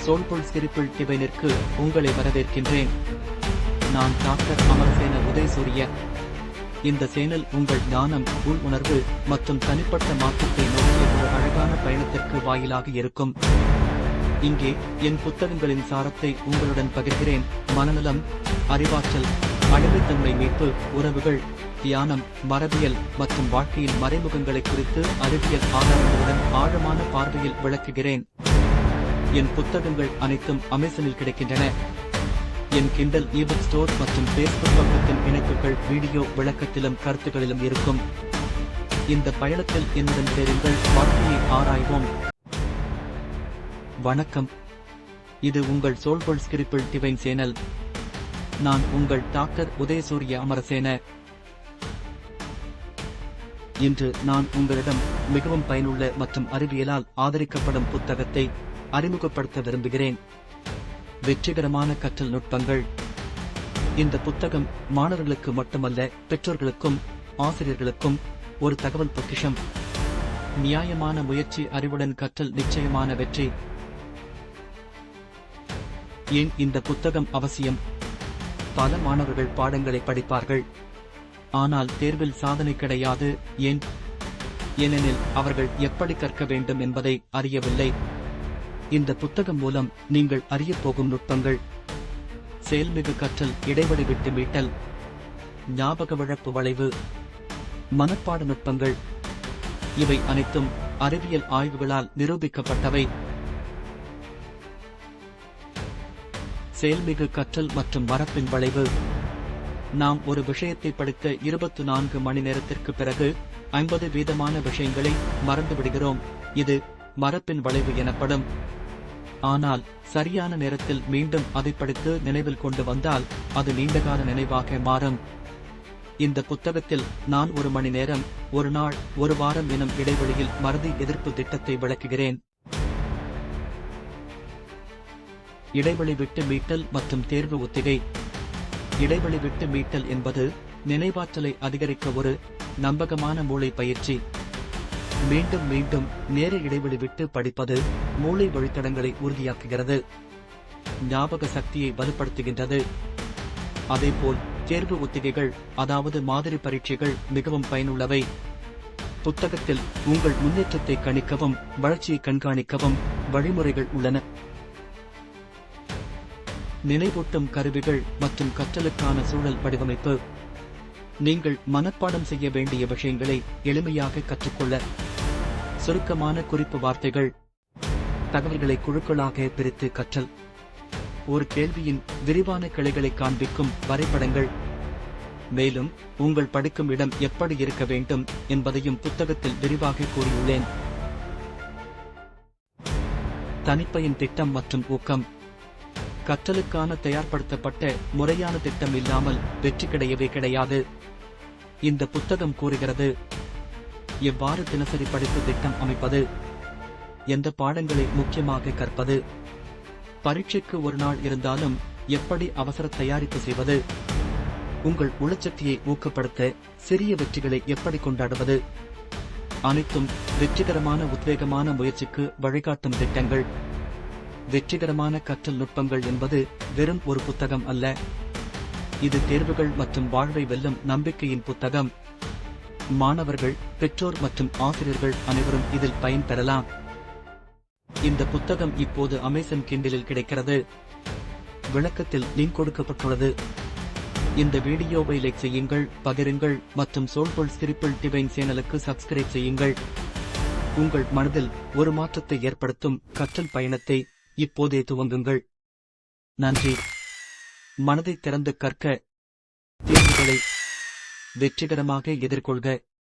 சோல்புல் spiritual டிவைனிற்கு உங்களை வரவேற்கின்றேன். நான் டாக்டர் அமரசேன உதயசூரிய. இந்த சேனல் உங்கள் ஞானம், உள் உணர்வு மற்றும் தனிப்பட்ட மாற்றத்தை நோக்கிய ஒரு அழகான பயணத்திற்கு வாயிலாக இருக்கும். இங்கே என் புத்தகங்களின் சாரத்தை உங்களுடன் பகிர்கிறேன். மனநலம், அறிவாற்றல், அடிமைத்தன்மை மீட்பு, உறவுகள், தியானம், மரபியல் மற்றும் வாழ்க்கையின் மறைமுகங்களை குறித்து அறிவியல் ஆதாரங்களுடன் ஆழமான பார்வையில் விளக்குகிறேன். என் புத்தகங்கள் அனைத்தும் அமேசானில் கிடைக்கின்றன. என் கிண்டல் ஈபுக் ஸ்டோர் மற்றும் பேஸ்புக் பக்கத்தின் இணைப்புகள் வீடியோ விளக்கத்திலும் கருத்துகளிலும் இருக்கும். இந்த பயணத்தில் என்னுடன் சேருங்கள், வாழ்க்கையை ஆராய்வோம். வணக்கம், இது உங்கள் சோல்புல் ஸ்பிரிச்சுவல் டிவைன் சேனல். நான் உங்கள் டாக்டர் உதயசூரிய அமரசேன. இன்று நான் உங்களிடம் மிகவும் பயனுள்ள மற்றும் அறிவியலால் ஆதரிக்கப்படும் புத்தகத்தை அறிமுகப்படுத்த விரும்புகிறேன். வெற்றிகரமான கற்றல் நுட்பங்கள். இந்த புத்தகம் மாணவர்களுக்கு மட்டுமல்ல, பெற்றோர்களுக்கும் ஆசிரியர்களுக்கும் ஒரு தகவல் பொக்கிஷம். நியாயமான முயற்சி, அறிவுடன் கற்றல், நிச்சயமான வெற்றி. ஏன் இந்த புத்தகம் அவசியம்? பல மாணவர்கள் பாடங்களை படிப்பார்கள், ஆனால் தேர்வில் சாதனை கிடையாது. ஏன்? ஏனெனில் அவர்கள் எப்படி கற்க வேண்டும் என்பதை அறியவில்லை. இந்த புத்தகம் மூலம் நீங்கள் அறியப் போகும் நுட்பங்கள்: செயல்மிகு கற்றல், இடைவெளி விட்டு மீட்டல், ஞாபக விழப்பு வளைவு, மனப்பாட நுட்பங்கள். இவை அனைத்தும் அறிவியல் ஆய்வுகளால் நிரூபிக்கப்பட்டவை. செயல்மிகு கற்றல் மற்றும் மரப்பின் வளைவு. நாம் ஒரு விஷயத்தை படித்த 24 மணி நேரத்திற்கு பிறகு 50% விஷயங்களை மறந்துவிடுகிறோம். இது மரப்பின் வளைவு எனப்படும். ஆனால் சரியான நேரத்தில் மீண்டும் அதை படித்து நினைவில் கொண்டு வந்தால் அது நீண்டகால நினைவாக மாறும். இந்த புத்தகத்தில் நான் 1 மணி நேரம், 1 நாள், 1 வாரம் எனும் இடைவெளியில் மறதி எதிர்ப்பு திட்டத்தை விளக்குகிறேன். இடைவெளி விட்டு மீட்டல் மற்றும் தேர்வு ஒத்திகை. இடைவெளி விட்டு மீட்டல் என்பது நினைவாற்றலை அதிகரிக்க ஒரு நம்பகமான மூளை பயிற்சி. மீண்டும் மீண்டும் நேர இடைவெளி விட்டு படிப்பது மூளை வழித்தடங்களை உறுதியாக்குகிறது, ஞாபக சக்தியை வலுப்படுத்துகின்றது. அதேபோல் தேர்வு ஒத்திகைகள், அதாவது மாதிரி பரீட்சைகள் மிகவும் பயனுள்ளவை. புத்தகத்தில் உங்கள் முன்னேற்றத்தை கணிக்கவும் வளர்ச்சியை கண்காணிக்கவும் வழிமுறைகள் உள்ளன. நினைவூட்டும் கருவிகள் மற்றும் கற்றலுக்கான சூழல் வடிவமைப்பு. நீங்கள் மனப்பாடம் செய்ய வேண்டிய விஷயங்களை எளிமையாக கற்றுக்கொள்ள சுருக்கமான குறிப்பு வார்த்தைகள், தகவல்களை குழுக்களாக பிரித்து கற்றல், ஒரு கேள்வியின் விரிவான கிளைகளை காண்பிக்கும் வரைபடங்கள். மேலும் உங்கள் படிக்கும் இடம் எப்படி இருக்க வேண்டும் என்பதையும் புத்தகத்தில் விரிவாக கூறியுள்ளேன். தனிப்பயன் திட்டம் மற்றும் ஊக்கம். கற்றலுக்கான தயார்படுத்தப்பட்ட முறையான திட்டம் இல்லாமல் வெற்றி கிடையவே கிடையாது. இந்த புத்தகம் கூறுகிறது எவ்வாறு தினசரி படிப்பு திட்டம் அமைப்பது, எந்த பாடங்களை முக்கியமாக கற்பது, பரீட்சைக்கு 1 நாள் இருந்தாலும் எப்படி அவசர தயாரிப்பு செய்வது, உங்கள் உளச்சக்தியை ஊக்கப்படுத்த சிறிய வெற்றிகளை எப்படி கொண்டாடுவது. அனைத்தும் வெற்றிகரமான உத்வேகமான முயற்சிக்கு வழிகாட்டும் திட்டங்கள். வெற்றிகரமான கற்றல் நுட்பங்கள் என்பது வெறும் ஒரு புத்தகம் அல்ல, இது தேர்வுகள் மற்றும் வாழ்வை வெல்லும் நம்பிக்கையின் புத்தகம். மாணவர்கள், பெற்றோர் மற்றும் ஆசிரியர்கள் அனைவரும் இதில் பயன்பெறலாம். இந்த புத்தகம் இப்போது அமேசான் கிண்டலில் கிடைக்கிறது. விளக்கத்தில் லிங்க் கொடுக்கப்பட்டுள்ளது. இந்த வீடியோவை லைக் செய்யுங்கள், பகிருங்கள் மற்றும் சோல்புல் ஸ்பிரிச்சுவல் டிவைன் சேனலுக்கு சப்ஸ்கிரைப் செய்யுங்கள். உங்கள் மனதில் ஒரு மாற்றத்தை ஏற்படுத்தும் கற்றல் பயணத்தை இப்போதே துவங்குங்கள். நன்றி. மனதை திறந்து கற்க, தேர்வுகளை வெற்றிகரமாக எதிர்கொள்க.